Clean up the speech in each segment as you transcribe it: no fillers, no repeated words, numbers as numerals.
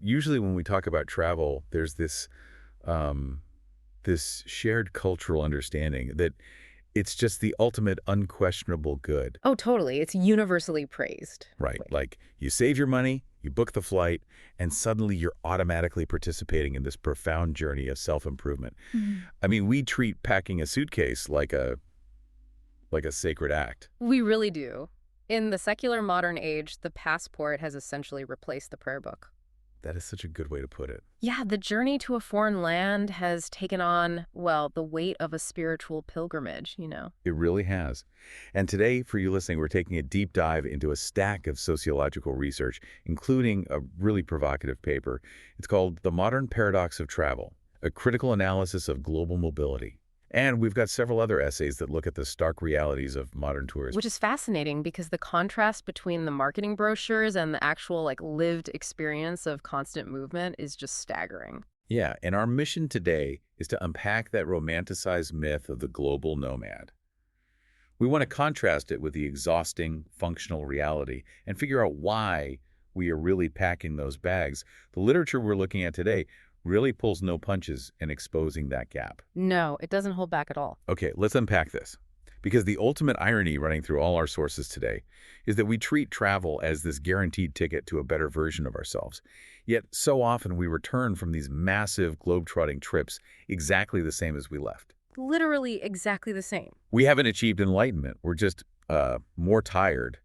Usually when we talk about travel, there's um, this shared cultural understanding that it's just the ultimate unquestionable good, Oh, totally. It's universally praised. right? Like, Like you save your money, you book the flight, and suddenly you're automatically participating in this profound journey of self-improvement. Mhm. I mean, we treat packing a suitcase like a sacred act. We really do. In the secular modern age, the passport has essentially replaced the prayer book. That is such a good way to put it. Yeah, the journey to a foreign land has taken on, well, the weight of a spiritual pilgrimage. It really has. And today, for you listening, we're taking a deep dive into a stack of sociological research, including a really provocative paper. It's called The Modern Paradox of Travel, a critical analysis of global mobility. And we've got several other essays that look at the stark realities of modern tourism. Which is fascinating because the contrast between the marketing brochures and the actual, like, lived experience of constant movement is just staggering. Yeah, and our mission today is to unpack that romanticized myth of the global nomad. We want to contrast it with the exhausting, functional reality and figure out why we are really packing those bags. The literature we're looking at today really pulls no punches in exposing that gap. No, it doesn't hold back at all. Okay, let's unpack this. Because the ultimate irony running through all our sources today is that we treat travel as this guaranteed ticket to a better version of ourselves. Yet so often we return from these massive globe-trotting trips exactly the same as we left. Literally exactly the same. We haven't achieved enlightenment. We're just more tired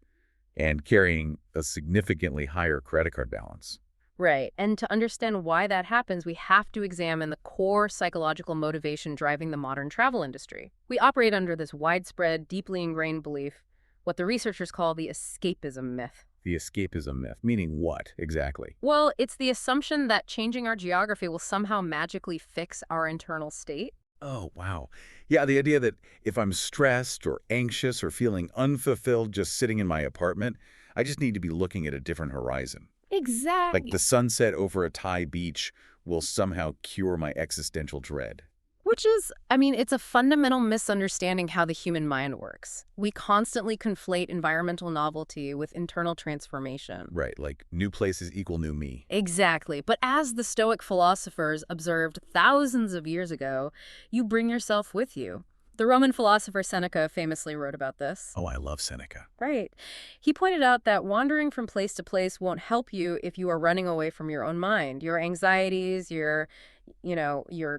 and carrying a significantly higher credit card balance. Right. And to understand why that happens, we have to examine the core psychological motivation driving the modern travel industry. We operate under this widespread, deeply ingrained belief, what the researchers call the escapism myth. The escapism myth, meaning what exactly? Well, it's the assumption that changing our geography will somehow magically fix our internal state. Oh, wow. Yeah, the idea that if I'm stressed or anxious or feeling unfulfilled just sitting in my apartment, I just need to be looking at a different horizon. Like the Exactly. sunset over a Thai beach will somehow cure my existential dread. Which is, I mean, it's a fundamental misunderstanding how the human mind works. We constantly conflate environmental novelty with internal transformation. Right, like new places equal new me. Exactly. But as the Stoic philosophers observed thousands of years ago, you bring yourself with you. The Roman philosopher Seneca famously wrote about this. Oh, I love Seneca. Right. He pointed out that wandering from place to place won't help you if you are running away from your own mind. Your anxieties, your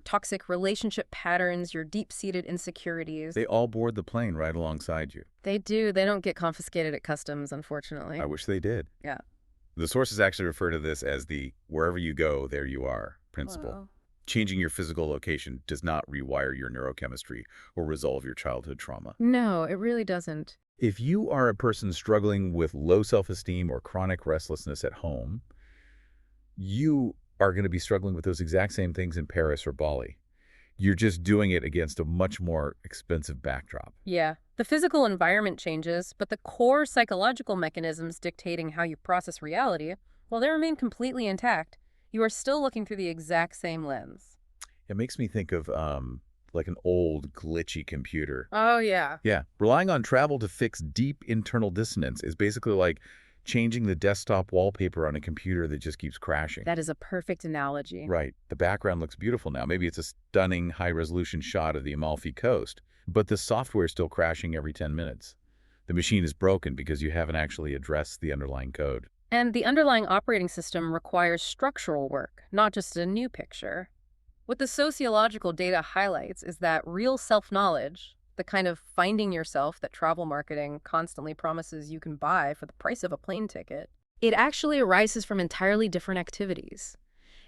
toxic relationship patterns, your deep-seated insecurities. They all board the plane right alongside you. They do. They don't get confiscated at customs, unfortunately. I wish they did. Yeah. The sources actually refer to this as the wherever you go, there you are principle. Wow. Changing your physical location does not rewire your neurochemistry or resolve your childhood trauma. No, it really doesn't. If you are a person struggling with low self-esteem or chronic restlessness at home, you are going to be struggling with those exact same things in Paris or Bali. You're just doing it against a much more expensive backdrop. Yeah. The physical environment changes, but the core psychological mechanisms dictating how you process reality, well, they remain completely intact. You are still looking through the exact same lens. It makes me think of like an old glitchy computer. Oh, yeah. Yeah, relying on travel to fix deep internal dissonance is basically like changing the desktop wallpaper on a computer that just keeps crashing. That is a perfect analogy. Right. The background looks beautiful now. Maybe it's a stunning high-resolution shot of the Amalfi Coast, but the software is still crashing every 10 minutes. The machine is broken because you haven't actually addressed the underlying code. And the underlying operating system requires structural work, not just a new picture. What the sociological data highlights is that real self-knowledge, the kind of finding yourself that travel marketing constantly promises you can buy for the price of a plane ticket, it actually arises from entirely different activities.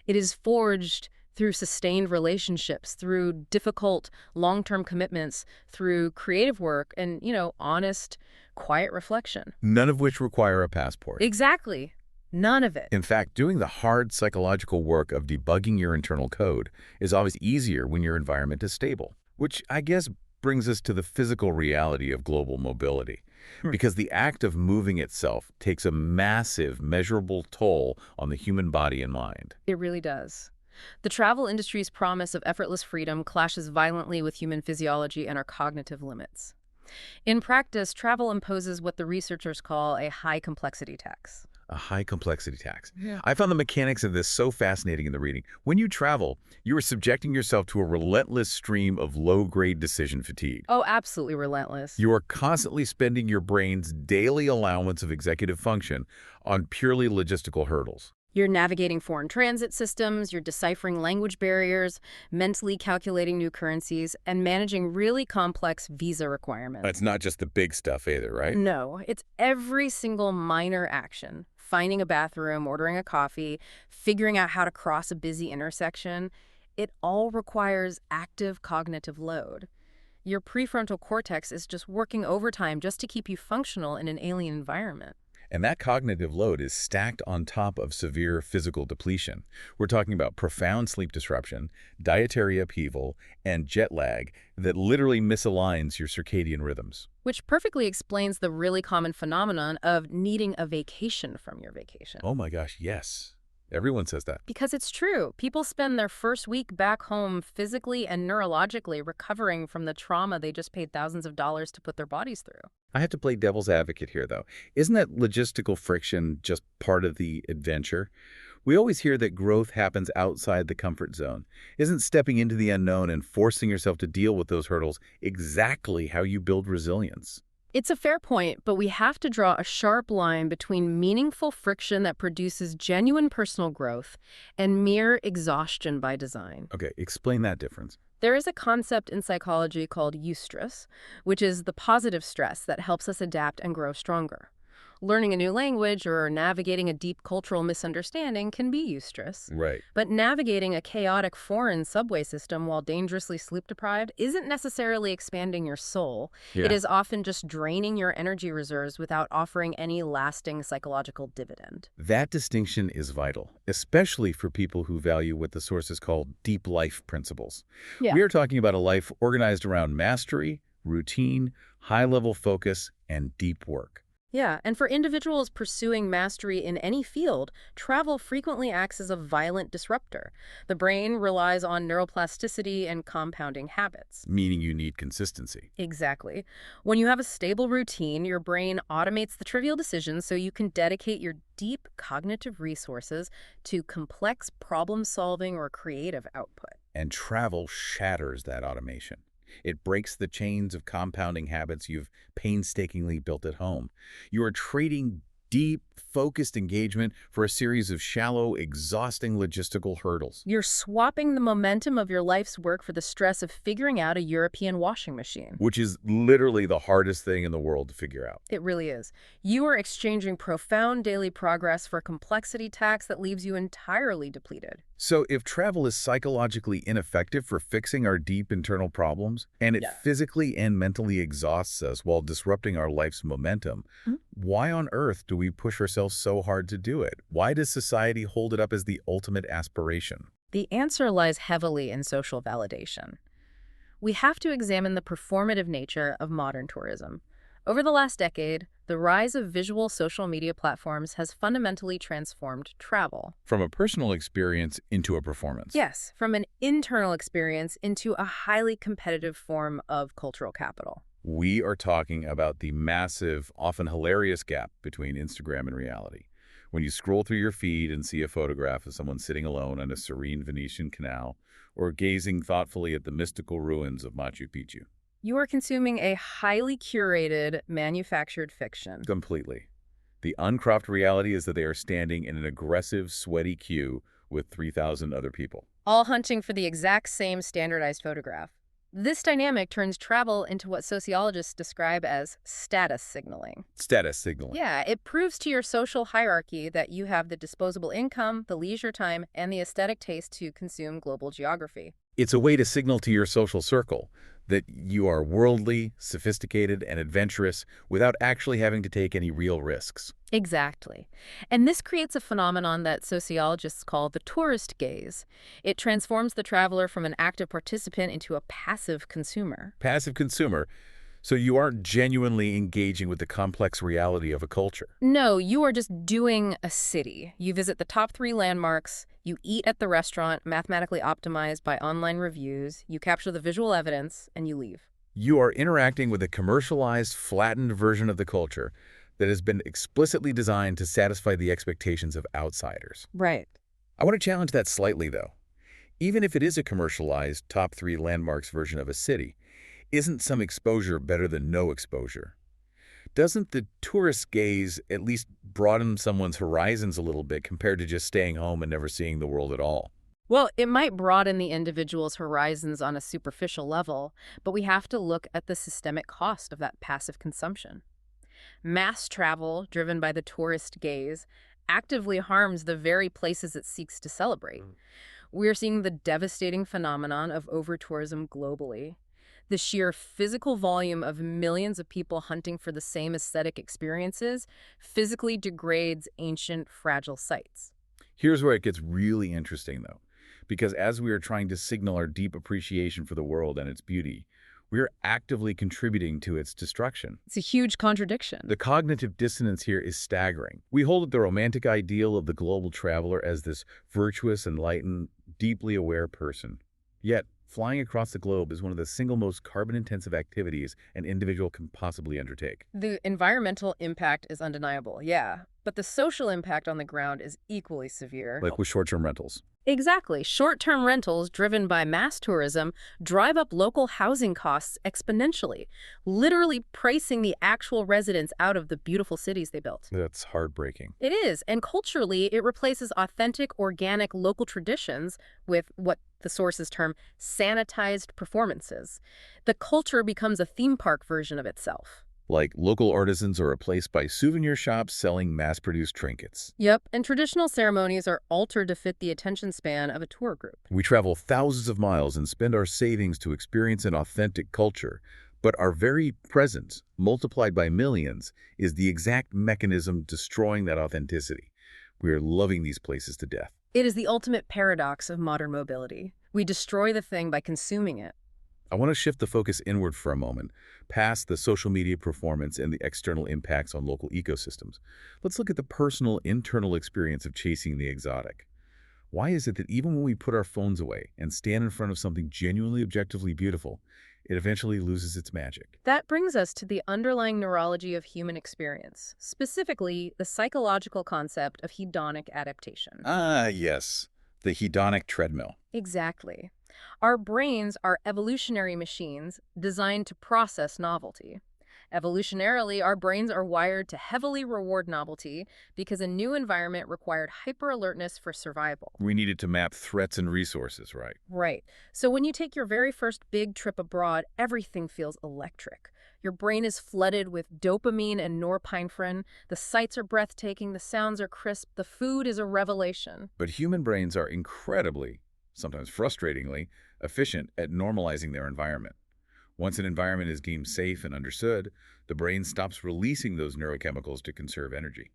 It is forged through sustained relationships, through difficult long-term commitments, through creative work and, honest, quiet reflection. None of which require a passport. Exactly. None of it. In fact, doing the hard psychological work of debugging your internal code is always easier when your environment is stable, which I guess brings us to the physical reality of global mobility. Because the act of moving itself takes a massive, measurable toll on the human body and mind. It really does. The travel industry's promise of effortless freedom clashes violently with human physiology and our cognitive limits. In practice, travel imposes what the researchers call a high complexity tax. A high complexity tax. Yeah. I found the mechanics of this so fascinating in the reading. When you travel, you are subjecting yourself to a relentless stream of low-grade decision fatigue. Oh, absolutely relentless. You are constantly spending your brain's daily allowance of executive function on purely logistical hurdles. You're navigating foreign transit systems, you're deciphering language barriers, mentally calculating new currencies, and managing really complex visa requirements. It's not just the big stuff either, right? No, it's every single minor action. Finding a bathroom, ordering a coffee, figuring out how to cross a busy intersection. It all requires active cognitive load. Your prefrontal cortex is just working overtime just to keep you functional in an alien environment. And that cognitive load is stacked on top of severe physical depletion. We're talking about profound sleep disruption, dietary upheaval, and jet lag that literally misaligns your circadian rhythms. Which perfectly explains the really common phenomenon of needing a vacation from your vacation. Oh my gosh, yes. Everyone says that. Because it's true. People spend their first week back home physically and neurologically recovering from the trauma they just paid thousands of dollars to put their bodies through. I have to play devil's advocate here, though. Isn't that logistical friction just part of the adventure? We always hear that growth happens outside the comfort zone. Isn't stepping into the unknown and forcing yourself to deal with those hurdles exactly how you build resilience? It's a fair point, but we have to draw a sharp line between meaningful friction that produces genuine personal growth and mere exhaustion by design. Okay, explain that difference. There is a concept in psychology called eustress, which is the positive stress that helps us adapt and grow stronger. Learning a new language or navigating a deep cultural misunderstanding can be eustress. Right. But navigating a chaotic foreign subway system while dangerously sleep-deprived isn't necessarily expanding your soul. Yeah. It is often just draining your energy reserves without offering any lasting psychological dividend. That distinction is vital, especially for people who value what the sources call deep life principles. Yeah. We are talking about a life organized around mastery, routine, high-level focus, and deep work. Yeah, and for individuals pursuing mastery in any field, travel frequently acts as a violent disruptor. The brain relies on neuroplasticity and compounding habits. Meaning you need consistency. Exactly. When you have a stable routine, your brain automates the trivial decisions so you can dedicate your deep cognitive resources to complex problem-solving or creative output. And travel shatters that automation. It breaks the chains of compounding habits you've painstakingly built at home. You are trading deep, focused engagement for a series of shallow, exhausting logistical hurdles. You're swapping the momentum of your life's work for the stress of figuring out a European washing machine. Which is literally the hardest thing in the world to figure out. It really is. You are exchanging profound daily progress for complexity tax that leaves you entirely depleted. So if travel is psychologically ineffective for fixing our deep internal problems, and it physically and mentally exhausts us while disrupting our life's momentum, why on earth do we push ourselves so hard to do it? Why does society hold it up as the ultimate aspiration? The answer lies heavily in social validation. We have to examine the performative nature of modern tourism. Over the last decade, the rise of visual social media platforms has fundamentally transformed travel. From a personal experience into a performance. Yes, from an internal experience into a highly competitive form of cultural capital. We are talking about the massive, often hilarious gap between Instagram and reality. When you scroll through your feed and see a photograph of someone sitting alone on a serene Venetian canal or gazing thoughtfully at the mystical ruins of Machu Picchu. You are consuming a highly curated, manufactured fiction. Completely. The uncropped reality is that they are standing in an aggressive, sweaty queue with 3,000 other people. All hunting for the exact same standardized photograph. This dynamic turns travel into what sociologists describe as status signaling. Status signaling. Yeah, it proves to your social hierarchy that you have the disposable income, the leisure time, and the aesthetic taste to consume global geography. It's a way to signal to your social circle that you are worldly, sophisticated, and adventurous without actually having to take any real risks. Exactly. And this creates a phenomenon that sociologists call the tourist gaze. It transforms the traveler from an active participant into a passive consumer. Passive consumer, so you aren't genuinely engaging with the complex reality of a culture. No, you are just doing a city. You visit the top 3 landmarks, you eat at the restaurant mathematically optimized by online reviews, you capture the visual evidence, and you leave. You are interacting with a commercialized, flattened version of the culture that has been explicitly designed to satisfy the expectations of outsiders. Right. I want to challenge that slightly, though. Even if it is a commercialized top 3 landmarks version of a city, isn't some exposure better than no exposure? Doesn't the tourist gaze at least broaden someone's horizons a little bit compared to just staying home and never seeing the world at all? Well, it might broaden the individual's horizons on a superficial level, but we have to look at the systemic cost of that passive consumption. Mass travel, driven by the tourist gaze, actively harms the very places it seeks to celebrate. We're seeing the devastating phenomenon of over-tourism globally. The sheer physical volume of millions of people hunting for the same aesthetic experiences physically degrades ancient, fragile sites. Here's where it gets really interesting, though, because as we are trying to signal our deep appreciation for the world and its beauty, we are actively contributing to its destruction. It's a huge contradiction. The cognitive dissonance here is staggering. We hold up the romantic ideal of the global traveler as this virtuous, enlightened, deeply aware person. Yet, flying across the globe is one of the single most carbon-intensive activities an individual can possibly undertake. The environmental impact is undeniable, yeah, but the social impact on the ground is equally severe. Like with short-term rentals. Exactly. Short-term rentals driven by mass tourism drive up local housing costs exponentially, literally pricing the actual residents out of the beautiful cities they built. That's heartbreaking. It is, and culturally, it replaces authentic, organic, local traditions with what the sources term sanitized performances. The culture becomes a theme park version of itself. Like local artisans are replaced by souvenir shops selling mass-produced trinkets. Yep, and traditional ceremonies are altered to fit the attention span of a tour group. We travel thousands of miles and spend our savings to experience an authentic culture, but our very presence, multiplied by millions, is the exact mechanism destroying that authenticity. We are loving these places to death. It is the ultimate paradox of modern mobility. We destroy the thing by consuming it. I want to shift the focus inward for a moment, past the social media performance and the external impacts on local ecosystems. Let's look at the personal, internal experience of chasing the exotic. Why is it that even when we put our phones away and stand in front of something genuinely objectively beautiful, it eventually loses its magic? That brings us to the underlying neurology of human experience, specifically the psychological concept of hedonic adaptation. Ah, yes, the hedonic treadmill. Exactly. Our brains are evolutionary machines designed to process novelty. Evolutionarily, our brains are wired to heavily reward novelty because a new environment required hyper-alertness for survival. We needed to map threats and resources, right? Right. So when you take your very first big trip abroad, everything feels electric. Your brain is flooded with dopamine and norepinephrine. The sights are breathtaking, the sounds are crisp, the food is a revelation. But human brains are incredibly, sometimes frustratingly, efficient at normalizing their environment. Once an environment is deemed safe and understood, the brain stops releasing those neurochemicals to conserve energy.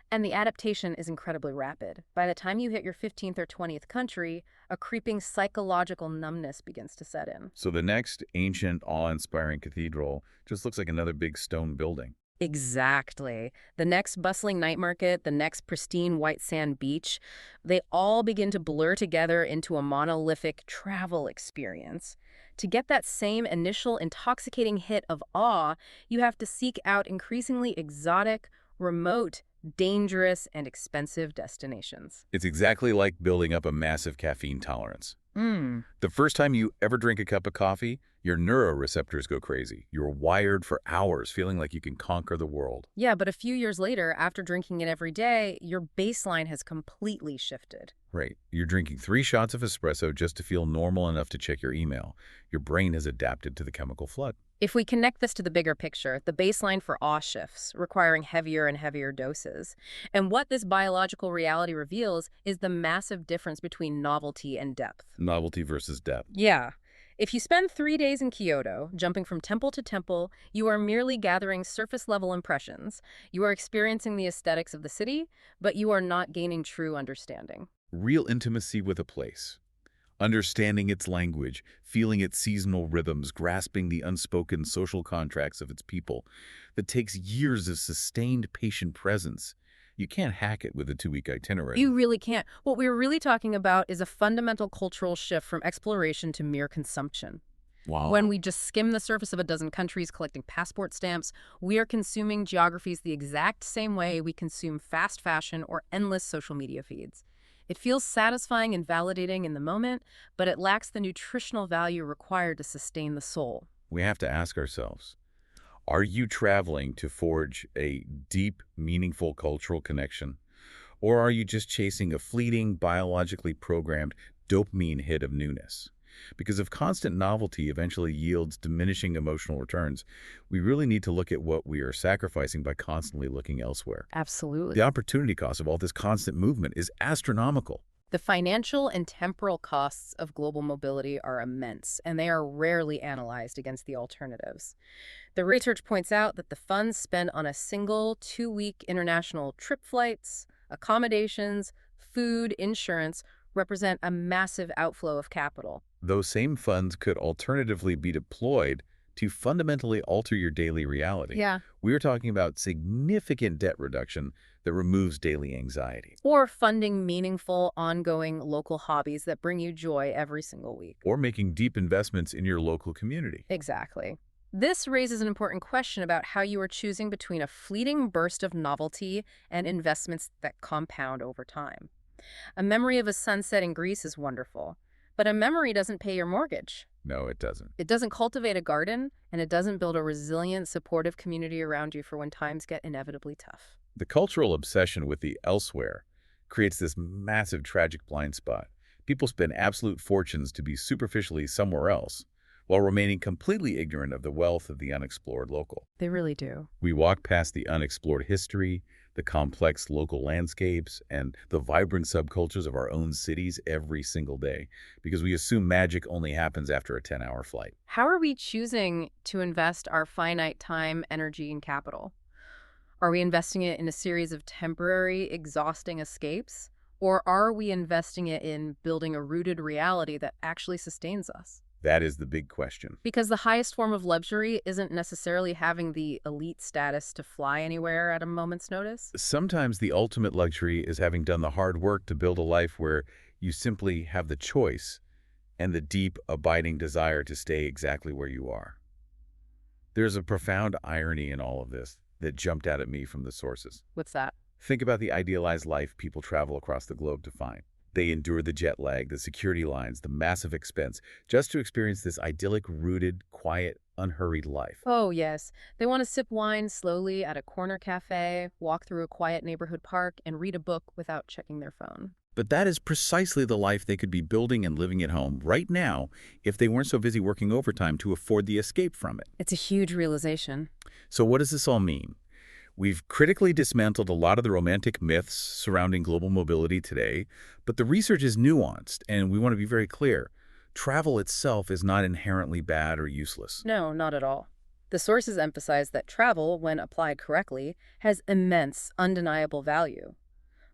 And the adaptation is incredibly rapid. By the time you hit your 15th or 20th country, a creeping psychological numbness begins to set in. So the next ancient, awe-inspiring cathedral just looks like another big stone building. Exactly. The next bustling night market, the next pristine white sand beach, they all begin to blur together into a monolithic travel experience. To get that same initial intoxicating hit of awe, you have to seek out increasingly exotic, remote, dangerous, and expensive destinations. It's exactly like building up a massive caffeine tolerance. The first time you ever drink a cup of coffee, your neuroreceptors go crazy. You're wired for hours, feeling like you can conquer the world. Yeah, but a few years later, after drinking it every day, your baseline has completely shifted. Right. You're drinking 3 shots of espresso just to feel normal enough to check your email. Your brain has adapted to the chemical flood. If we connect this to the bigger picture, the baseline for awe shifts, requiring heavier and heavier doses. And what this biological reality reveals is the massive difference between novelty and depth. Novelty versus depth. Yeah. If you spend 3 days in Kyoto, jumping from temple to temple, you are merely gathering surface-level impressions. You are experiencing the aesthetics of the city, but you are not gaining true understanding. Real intimacy with a place. Understanding its language, feeling its seasonal rhythms, grasping the unspoken social contracts of its people. That takes years of sustained patient presence. You can't hack it with a 2-week itinerary. You really can't. What we're really talking about is a fundamental cultural shift from exploration to mere consumption. When Wow. we just skim the surface of a dozen countries collecting passport stamps, we are consuming geographies the exact same way we consume fast fashion or endless social media feeds. It feels satisfying and validating in the moment, but it lacks the nutritional value required to sustain the soul. We have to ask ourselves, are you traveling to forge a deep, meaningful cultural connection? Or are you just chasing a fleeting, biologically programmed dopamine hit of newness? Because if constant novelty eventually yields diminishing emotional returns, we really need to look at what we are sacrificing by constantly looking elsewhere. The Absolutely. opportunity cost of all this constant movement is astronomical. The financial and temporal costs of global mobility are immense, and they are rarely analyzed against the alternatives. The research points out that the funds spent on a single 2-week international trip flights, accommodations, food, insurance represent a massive outflow of capital. Those same funds could alternatively be deployed to fundamentally alter your daily reality. Yeah. We are talking about significant debt reduction that removes daily anxiety, Or funding meaningful, ongoing local hobbies that bring you joy every single week. or making deep investments in your local community. Exactly. This raises an important question about how you are choosing between a fleeting burst of novelty and investments that compound over time. A memory of a sunset in Greece is wonderful, but a memory doesn't pay your mortgage. No, it doesn't. It doesn't cultivate a garden, and it doesn't build a resilient, supportive community around you for when times get inevitably tough. The cultural obsession with the elsewhere creates this massive tragic blind spot. People spend absolute fortunes to be superficially somewhere else, while remaining completely ignorant of the wealth of the unexplored local. They really do. We walk past the unexplored history, the complex local landscapes, and the vibrant subcultures of our own cities every single day because we assume magic only happens after a 10-hour flight. How are we choosing to invest our finite time, energy, and capital? Are we investing it in a series of temporary, exhausting escapes? Or are we investing it in building a rooted reality that actually sustains us? That is the big question. Because the highest form of luxury isn't necessarily having the elite status to fly anywhere at a moment's notice. Sometimes the ultimate luxury is having done the hard work to build a life where you simply have the choice and the deep, abiding desire to stay exactly where you are. There's a profound irony in all of this that jumped out at me from the sources. What's that? Think about the idealized life people travel across the globe to find. They endure the jet lag, the security lines, the massive expense, just to experience this idyllic, rooted, quiet, unhurried life. Oh, yes. They want to sip wine slowly at a corner cafe, walk through a quiet neighborhood park, and read a book without checking their phone. But that is precisely the life they could be building and living at home right now if they weren't so busy working overtime to afford the escape from it. It's a huge realization. So what does this all mean? We've critically dismantled a lot of the romantic myths surrounding global mobility today, but the research is nuanced, and we want to be very clear. Travel itself is not inherently bad or useless. No, not at all. The sources emphasize that travel, when applied correctly, has immense, undeniable value.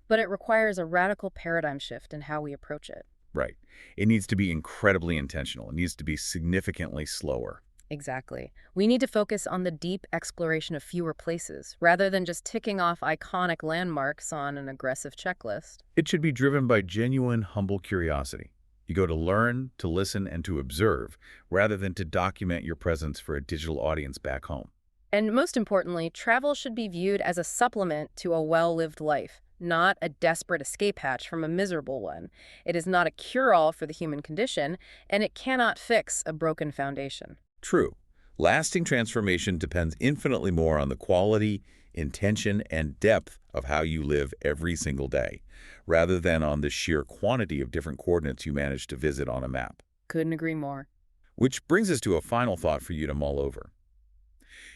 But it requires a radical paradigm shift in how we approach it. Right. It needs to be incredibly intentional. It needs to be significantly slower. Exactly. We need to focus on the deep exploration of fewer places, rather than just ticking off iconic landmarks on an aggressive checklist. It should be driven by genuine, humble curiosity. You go to learn, to listen, and to observe, rather than to document your presence for a digital audience back home. And most importantly, travel should be viewed as a supplement to a well-lived life, not a desperate escape hatch from a miserable one. It is not a cure-all for the human condition, and it cannot fix a broken foundation. True. Lasting transformation depends infinitely more on the quality, intention, and depth of how you live every single day, rather than on the sheer quantity of different coordinates you manage to visit on a map. Couldn't agree more. Which brings us to a final thought for you to mull over.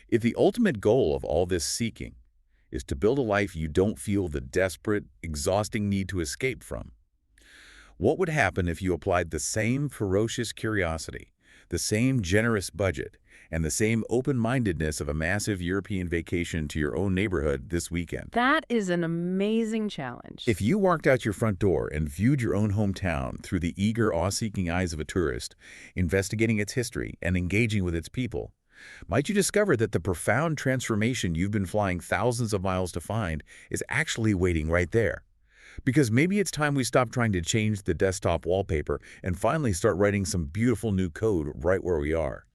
If the ultimate goal of all this seeking is to build a life you don't feel the desperate, exhausting need to escape from, what would happen if you applied the same ferocious curiosity, the same generous budget, and the same open-mindedness of a massive European vacation to your own neighborhood this weekend? That is an amazing challenge. If you walked out your front door and viewed your own hometown through the eager, awe-seeking eyes of a tourist, investigating its history and engaging with its people, might you discover that the profound transformation you've been flying thousands of miles to find is actually waiting right there? Because maybe it's time we stop trying to change the desktop wallpaper and finally start writing some beautiful new code right where we are.